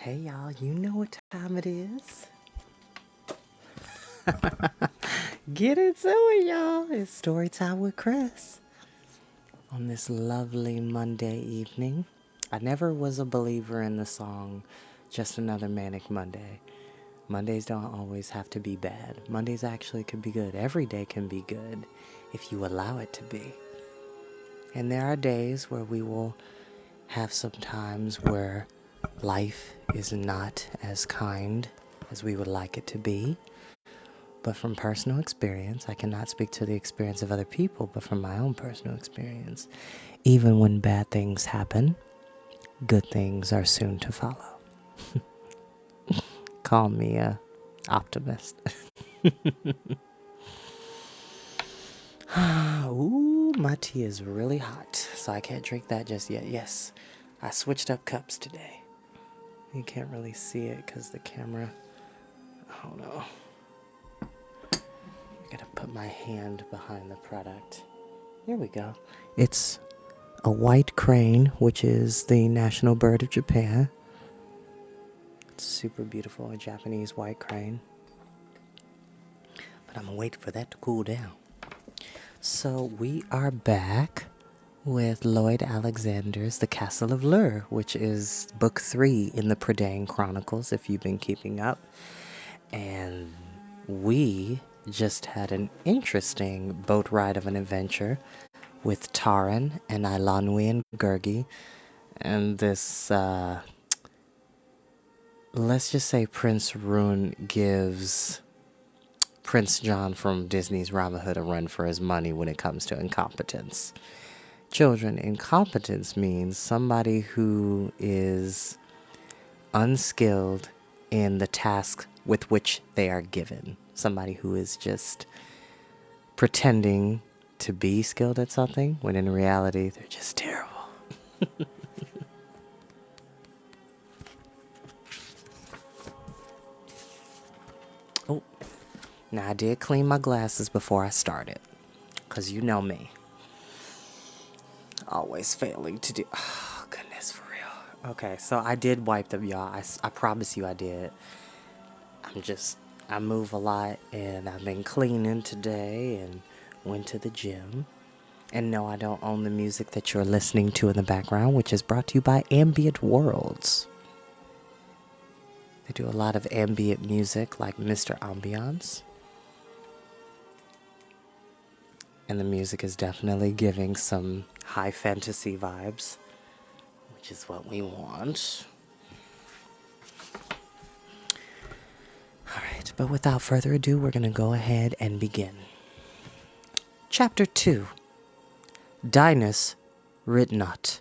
Hey y'all, you know what time it is. Get into it, y'all. It's story time with Chris. On this lovely Monday evening. I never was a believer in the song Just Another Manic Monday. Mondays don't always have to be bad. Mondays actually can be good. Every day can be good if you allow it to be. And there are days where we will have some times where life is not as kind as we would like it to be. But from personal experience, I cannot speak to the experience of other people, but from my own personal experience, even when bad things happen, good things are soon to follow. Call me a optimist. Ooh, my tea is really hot, so I can't drink that just yet. Yes, I switched up cups today. You can't really see it because the camera, oh no. I gotta put my hand behind the product. Here we go. It's a white crane, which is the national bird of Japan. It's super beautiful, a Japanese white crane. But I'm gonna wait for that to cool down. So we are back with Lloyd Alexander's The Castle of Llyr, which is book 3 in the Prydain Chronicles, if you've been keeping up. And we just had an interesting boat ride of an adventure with Taran and Eilonwy and Gurgi. And this, let's just say Prince Rune gives Prince John from Disney's Robin Hood a run for his money when it comes to incompetence. Children, incompetence means somebody who is unskilled in the task with which they are given. Somebody who is just pretending to be skilled at something when in reality they're just terrible. Oh, now I did clean my glasses before I started, because you know me. Always failing to do. Oh, goodness, for real. Okay, so I did wipe them, y'all. I promise you I did. I move a lot, and I've been cleaning today and went to the gym. And no, I don't own the music that you're listening to in the background, which is brought to you by Ambient Worlds. They do a lot of ambient music like Mr. Ambiance. And the music is definitely giving some high fantasy vibes, which is what we want. Alright, but without further ado, we're going to go ahead and begin. Chapter 2. Dinas Ridnot.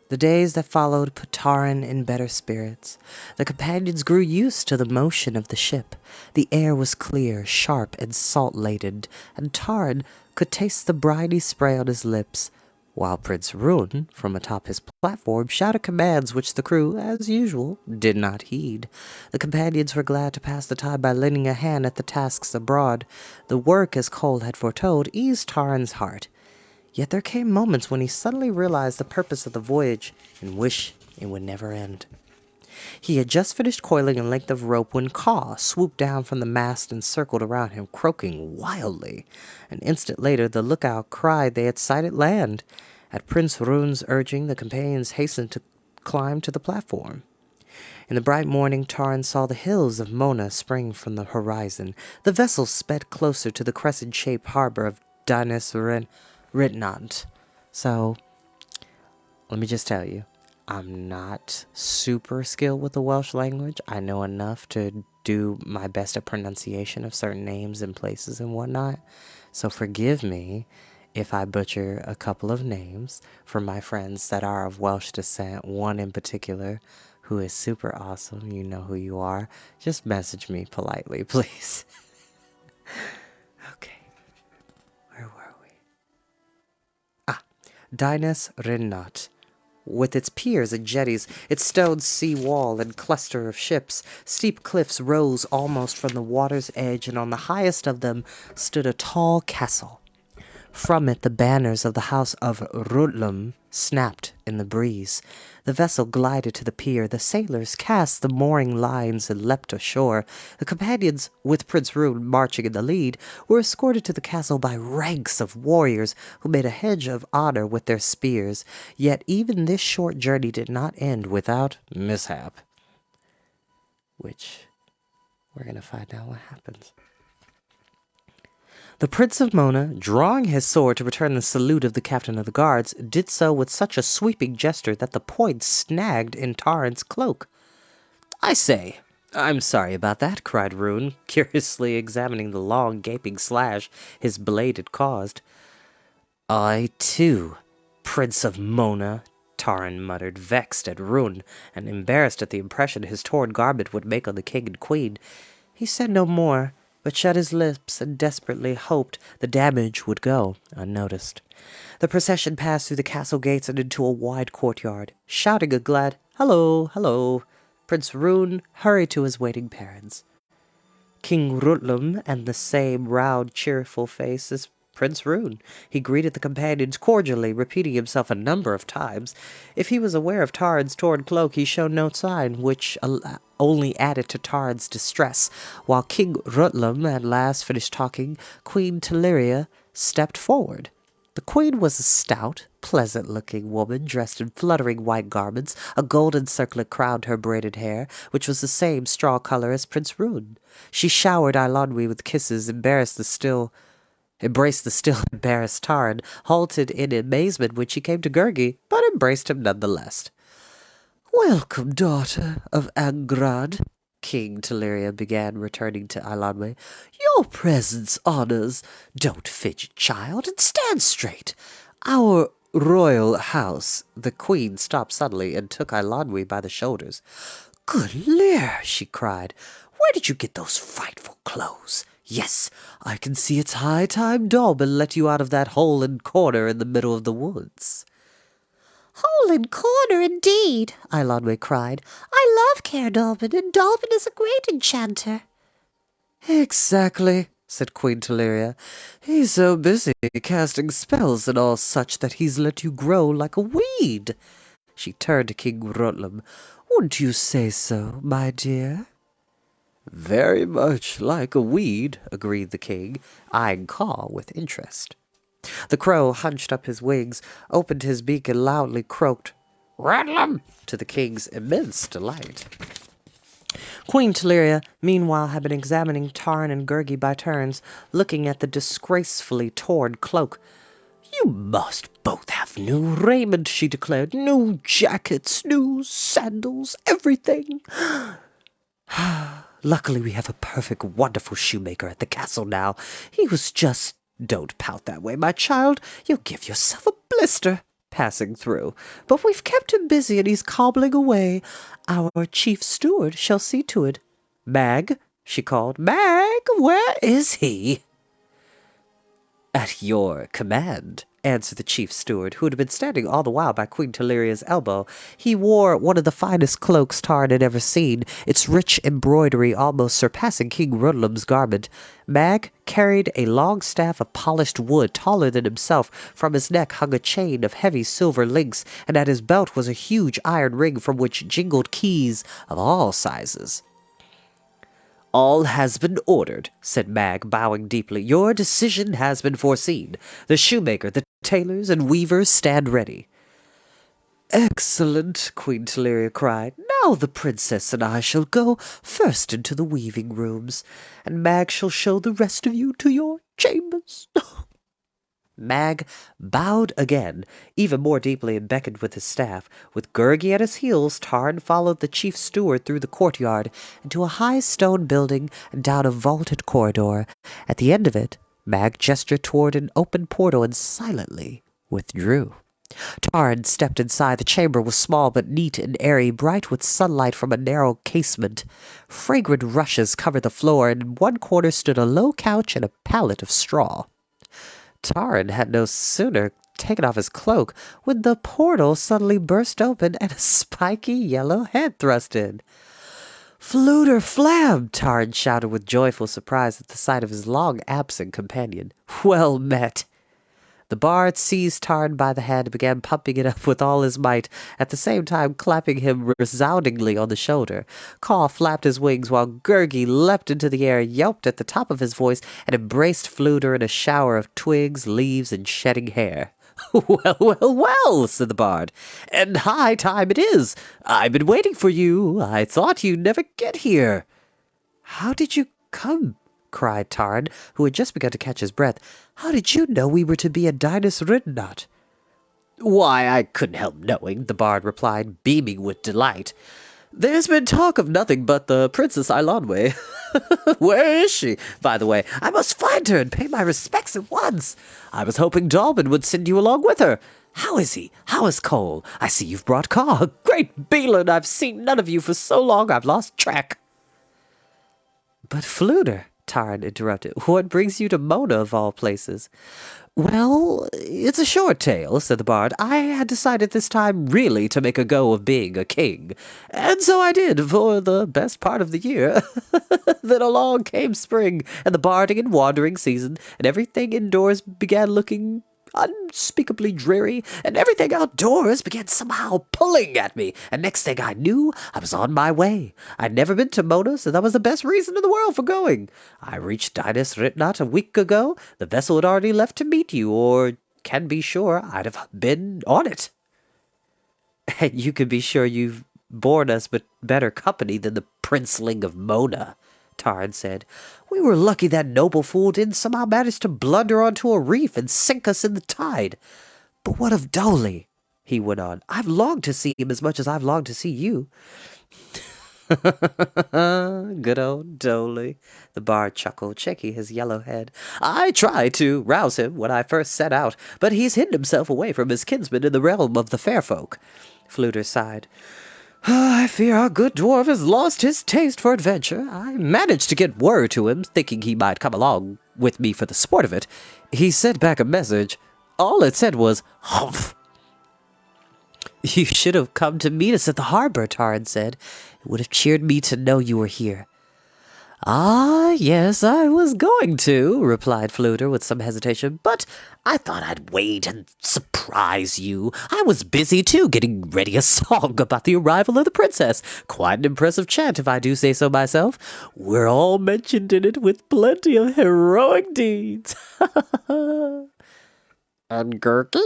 The days that followed put Taran in better spirits. The companions grew used to the motion of the ship. The air was clear, sharp, and salt-laden, and Taran could taste the briny spray on his lips, while Prince Rune, from atop his platform, shouted commands which the crew, as usual, did not heed. The companions were glad to pass the time by lending a hand at the tasks abroad. The work, as Cole had foretold, eased Taran's heart. Yet there came moments when he suddenly realized the purpose of the voyage and wished it would never end. He had just finished coiling a length of rope when Caw swooped down from the mast and circled around him, croaking wildly. An instant later, the lookout cried they had sighted land. At Prince Rune's urging, the companions hastened to climb to the platform. In the bright morning, Taran saw the hills of Mona spring from the horizon. The vessel sped closer to the crescent-shaped harbor of Dinas Ridnot. So, let me just tell you, I'm not super skilled with the Welsh language. I know enough to do my best at pronunciation of certain names and places and whatnot. So forgive me if I butcher a couple of names for my friends that are of Welsh descent. One in particular who is super awesome. You know who you are. Just message me politely, please. Okay. Where were we? Dinas Ridnot. With its piers and jetties, its stone sea wall and cluster of ships, steep cliffs rose almost from the water's edge, and on the highest of them stood a tall castle. From it the banners of the house of Rutlam snapped in the breeze. The vessel glided to the pier. The sailors cast the mooring lines and leapt ashore. The companions, with Prince Rune marching in the lead, were escorted to the castle by ranks of warriors who made a hedge of honor with their spears. Yet even this short journey did not end without mishap, which we're going to find out what happens. The Prince of Mona, drawing his sword to return the salute of the captain of the guards, did so with such a sweeping gesture that the point snagged in Taran's cloak. "I say, I'm sorry about that," cried Rune, curiously examining the long gaping slash his blade had caused. "I, too, Prince of Mona," Taran muttered, vexed at Rune and embarrassed at the impression his torn garment would make on the king and queen. He said no more, but shut his lips and desperately hoped the damage would go unnoticed. The procession passed through the castle gates and into a wide courtyard. Shouting a glad "Hello, hello," Prince Rune hurried to his waiting parents. King Rutlam and the same round, cheerful face as Prince Rune. He greeted the companions cordially, repeating himself a number of times. If he was aware of Taran's torn cloak, he showed no sign, which only added to Taran's distress. While King Rutlam at last finished talking, Queen Llyr stepped forward. The queen was a stout, pleasant-looking woman dressed in fluttering white garments. A golden circlet crowned her braided hair, which was the same straw color as Prince Rune. She showered Eilonwy with kisses, embraced the still embarrassed Taran, halted in amazement when she came to Gurgi, but embraced him nonetheless. "Welcome, daughter of Angrad," King Llyr began, returning to Eilonwy. "Your presence honors. Don't fidget, child, and stand straight. Our royal house—" The queen stopped suddenly and took Eilonwy by the shoulders. "Good Llyr!" she cried. "Where did you get those frightful clothes? Yes, I can see it's high time Dalban let you out of that hole and corner in the middle of the woods." "Hole and corner, indeed!" Eilonwy cried. "I love Caer Dalban, and Dalban is a great enchanter." "Exactly," said Queen Llyr. "He's so busy casting spells and all such that he's let you grow like a weed." She turned to King Rutlam. "Wouldn't you say so, my dear?" "Very much like a weed," agreed the king, eyeing Caw with interest. The crow hunched up his wings, opened his beak, and loudly croaked "Rutlam!" to the king's immense delight. Queen Llyr, meanwhile, had been examining Taran and Gurgi by turns, looking at the disgracefully torn cloak. "You must both have new raiment," she declared. "New jackets, new sandals, everything. Luckily we have a perfect wonderful shoemaker at the castle now. He was just— Don't pout that way, my child. You'll give yourself a blister passing through. But we've kept him busy and he's cobbling away. Our chief steward shall see to it. Mag," she called. "Mag, where is he?" "At your command," answered the chief steward, who had been standing all the while by Queen Llyra's elbow. He wore one of the finest cloaks Taran had ever seen, its rich embroidery almost surpassing King Rutlam's garment. Mag carried a long staff of polished wood taller than himself. From his neck hung a chain of heavy silver links, and at his belt was a huge iron ring from which jingled keys of all sizes. "All has been ordered," said Mag, bowing deeply. "Your decision has been foreseen. The shoemaker, the tailors, and weavers stand ready." "Excellent!" Queen Llyr cried. "Now the princess and I shall go first into the weaving rooms, and Mag shall show the rest of you to your chambers." Mag bowed again, even more deeply, and beckoned with his staff. With Gurgi at his heels, Taran followed the chief steward through the courtyard, into a high stone building, and down a vaulted corridor. At the end of it, Mag gestured toward an open portal and silently withdrew. Taran stepped inside. The chamber was small but neat and airy, bright with sunlight from a narrow casement. Fragrant rushes covered the floor, and in one corner stood a low couch and a pallet of straw. Taran had no sooner taken off his cloak when the portal suddenly burst open and a spiky yellow head thrust in. "Fluter Flam!" Taran shouted with joyful surprise at the sight of his long-absent companion. "Well met!" The bard seized Tarn by the hand and began pumping it up with all his might, at the same time clapping him resoundingly on the shoulder. Caw flapped his wings while Gurgi leapt into the air, yelped at the top of his voice, and embraced Fluter in a shower of twigs, leaves, and shedding hair. "Well, well, well," said the bard, "and high time it is. I've been waiting for you. I thought you'd never get here." "How did you come?" cried Tarn, who had just begun to catch his breath. "How did you know we were to be at Dinas Ridnot?" "Why, I couldn't help knowing," the bard replied, beaming with delight. "There's been talk of nothing but the Princess Eilonwe. Where is she, by the way? I must find her and pay my respects at once. I was hoping Dalbin would send you along with her. How is he? How is Cole? I see you've brought Caw. Great Beelan, I've seen none of you for so long I've lost track." "But Fluter," Tarn interrupted, "what brings you to Mona of all places?" "Well, it's a short tale," said the bard. "I had decided this time really to make a go of being a king, and so I did for the best part of the year. Then along came spring, and the barding and wandering season, and everything indoors began looking unspeakably dreary, and everything outdoors began somehow pulling at me, and next thing I knew, I was on my way. I'd never been to Mona, so that was the best reason in the world for going. I reached Dinas Ritnot a week ago. The vessel had already left to meet you, or can be sure I'd have been on it." "And you can be sure you've borne us but better company than the princeling of Mona," Tarn said. "We were lucky that noble fool didn't somehow manage to blunder onto a reef and sink us in the tide. But what of Dolly?" he went on. "I've longed to see him as much as I've longed to see you." "Good old Dolly," the bard chuckled, shaking his yellow head. "I tried to rouse him when I first set out, but he's hidden himself away from his kinsmen in the realm of the fair folk." Fluter sighed. "I fear our good dwarf has lost his taste for adventure. I managed to get word to him, thinking he might come along with me for the sport of it. He sent back a message. All it said was, 'Humph.'" "You should have come to meet us at the harbor," Tarn said. "It would have cheered me to know you were here." "Ah, yes, I was going to," replied Fluter with some hesitation, "but I thought I'd wait and surprise you. I was busy, too, getting ready a song about the arrival of the princess. Quite an impressive chant, if I do say so myself. We're all mentioned in it with plenty of heroic deeds." "And Gurgi?"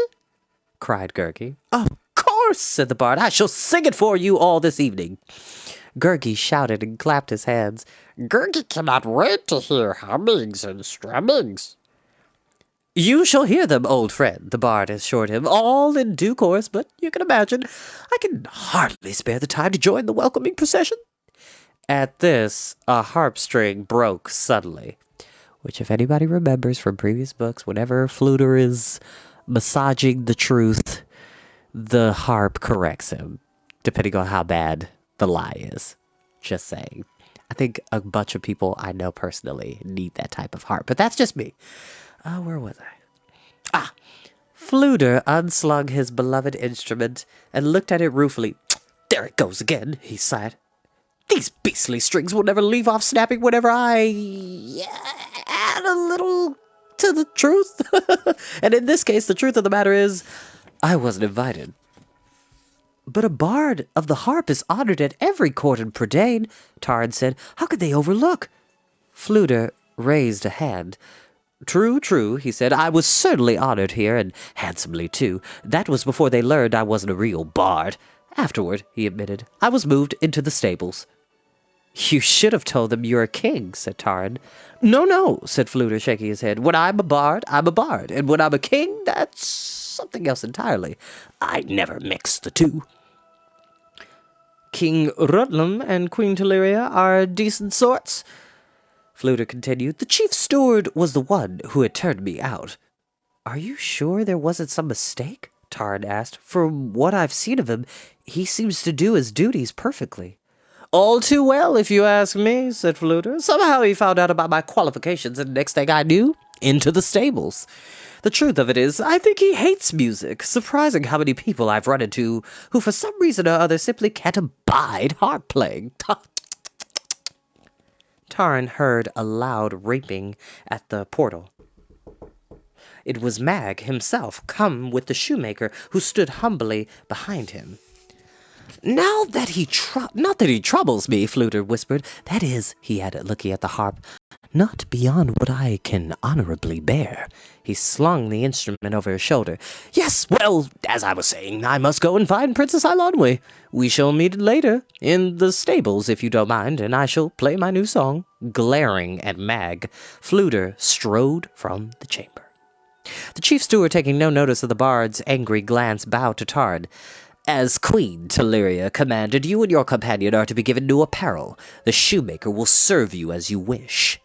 cried Gurgi. "Of course," said the bard. "I shall sing it for you all this evening." Gurgi shouted and clapped his hands. "Gurgi cannot wait to hear hummings and strummings." "You shall hear them, old friend," the bard assured him, "all in due course, but you can imagine I can hardly spare the time to join the welcoming procession." At this, a harp string broke suddenly, which, if anybody remembers from previous books, whenever Fluter is massaging the truth, the harp corrects him, depending on how bad the lie is. Just saying. I think a bunch of people I know personally need that type of harp, but that's just me. Where was I? Fluter unslung his beloved instrument and looked at it ruefully. "There it goes again," he sighed. "These beastly strings will never leave off snapping whenever I add a little to the truth." And in this case, the truth of the matter is, I wasn't invited. "But a bard of the harp is honored at every court in Prydain," Tarn said. "How could they overlook?" Fluter raised a hand. "True, true," he said. "I was certainly honored here, and handsomely, too. That was before they learned I wasn't a real bard. Afterward," he admitted, "I was moved into the stables." "You should have told them you're a king," said Tarn. "No, no," said Fluter, shaking his head. "When I'm a bard, I'm a bard. And when I'm a king, that's something else entirely. I never mix the two." "King Rutlam and Queen Teleria are decent sorts," Fluter continued. "The chief steward was the one who had turned me out." "Are you sure there wasn't some mistake?" Tarn asked. "From what I've seen of him, he seems to do his duties perfectly." "All too well, if you ask me," said Fluter. "Somehow he found out about my qualifications, and next thing I knew, into the stables. The truth of it is, I think he hates music. Surprising how many people I've run into who for some reason or other simply can't abide harp playing." Tarn heard a loud rapping at the portal. It was Mag himself, come with the shoemaker, who stood humbly behind him. Not that he troubles me, Fluter whispered. That is, he added, looking at the harp, not beyond what I can honorably bear. He slung the instrument over his shoulder. Yes, well, as I was saying, I must go and find Princess Ilanwe. We shall meet later, in the stables, if you don't mind, and I shall play my new song. Glaring at Mag, Fluter strode from the chamber. The chief steward, taking no notice of the bard's angry glance, bowed to Tard. As Queen Llyr commanded, you and your companion are to be given new apparel. The shoemaker will serve you as you wish.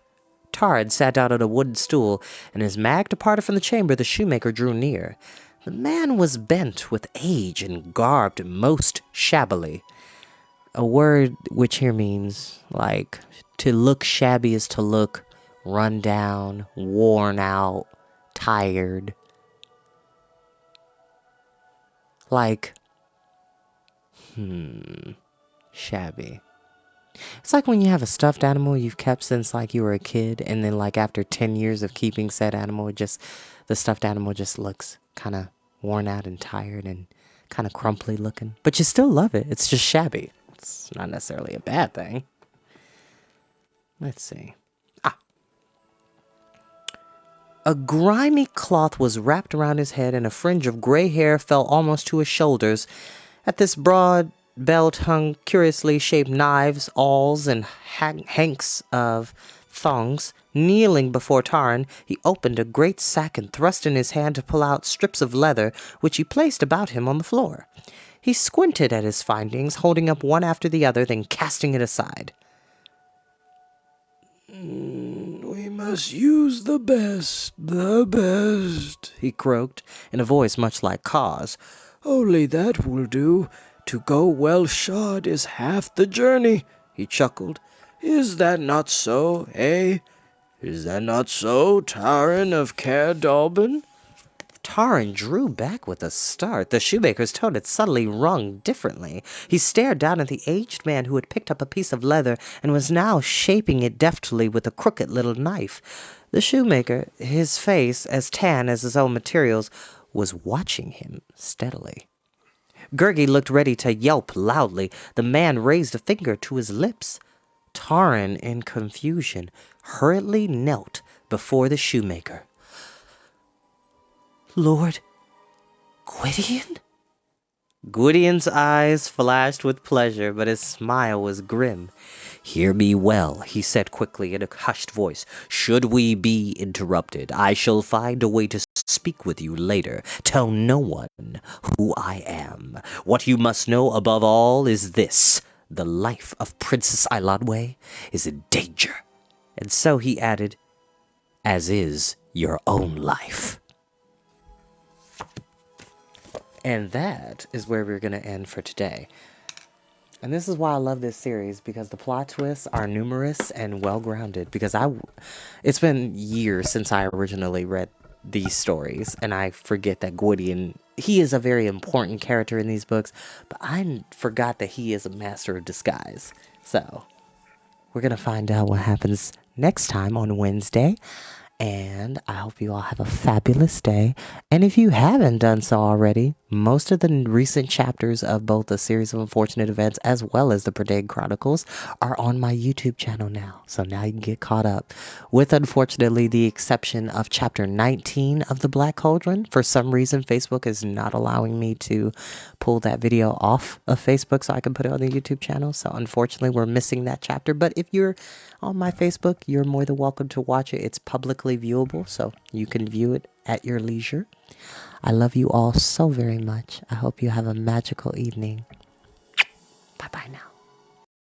Tard sat down on a wooden stool, and as Mag departed from the chamber, the shoemaker drew near. The man was bent with age and garbed most shabbily. A word which here means, like, to look shabby is to look run down, worn out, tired. Like, shabby. It's like when you have a stuffed animal you've kept since like you were a kid, and then like after 10 years of keeping said animal, the stuffed animal just looks kind of worn out and tired and kind of crumply looking. But you still love it. It's just shabby. It's not necessarily a bad thing. Let's see. A grimy cloth was wrapped around his head, and a fringe of gray hair fell almost to his shoulders. At this broad belt hung curiously shaped knives, awls, and hanks of thongs. Kneeling before Taran, he opened a great sack and thrust in his hand to pull out strips of leather, which he placed about him on the floor. He squinted at his findings, holding up one after the other, then casting it aside. We must use the best, he croaked, in a voice much like Kaa's. Only that will do. To go well shod is half the journey, he chuckled. Is that not so, eh? Is that not so, Taran of Caer Dallben? Taran drew back with a start. The shoemaker's tone had suddenly rung differently. He stared down at the aged man who had picked up a piece of leather and was now shaping it deftly with a crooked little knife. The shoemaker, his face as tan as his own materials, was watching him steadily. Gurgi looked ready to yelp loudly. The man raised a finger to his lips. Taran, in confusion, hurriedly knelt before the shoemaker. Lord Gwydion? Gwydion's eyes flashed with pleasure, but his smile was grim. Hear me well, he said quickly in a hushed voice. Should we be interrupted, I shall find a way to speak with you later. Tell no one who I am. What you must know above all is this. The life of Princess Ilanwe is in danger. And so he added, as is your own life. And that is where we're going to end for today. And this is why I love this series, because the plot twists are numerous and well-grounded. Because it's been years since I originally read these stories, and I forget that Gwydion, he is a very important character in these books, but I forgot that he is a master of disguise. So, we're going to find out what happens next time on Wednesday. And I hope you all have a fabulous day. And if you haven't done so already, most of the recent chapters of both the Series of Unfortunate Events as well as the Prydain Chronicles are on my YouTube channel now. So now you can get caught up. With, unfortunately, the exception of chapter 19 of The Black Cauldron. For some reason, Facebook is not allowing me to pull that video off of Facebook so I can put it on the YouTube channel. So unfortunately, we're missing that chapter. But if you're on my Facebook, you're more than welcome to watch it. It's publicly viewable, so you can view it at your leisure. I love you all so very much. I hope you have a magical evening. Bye-bye now.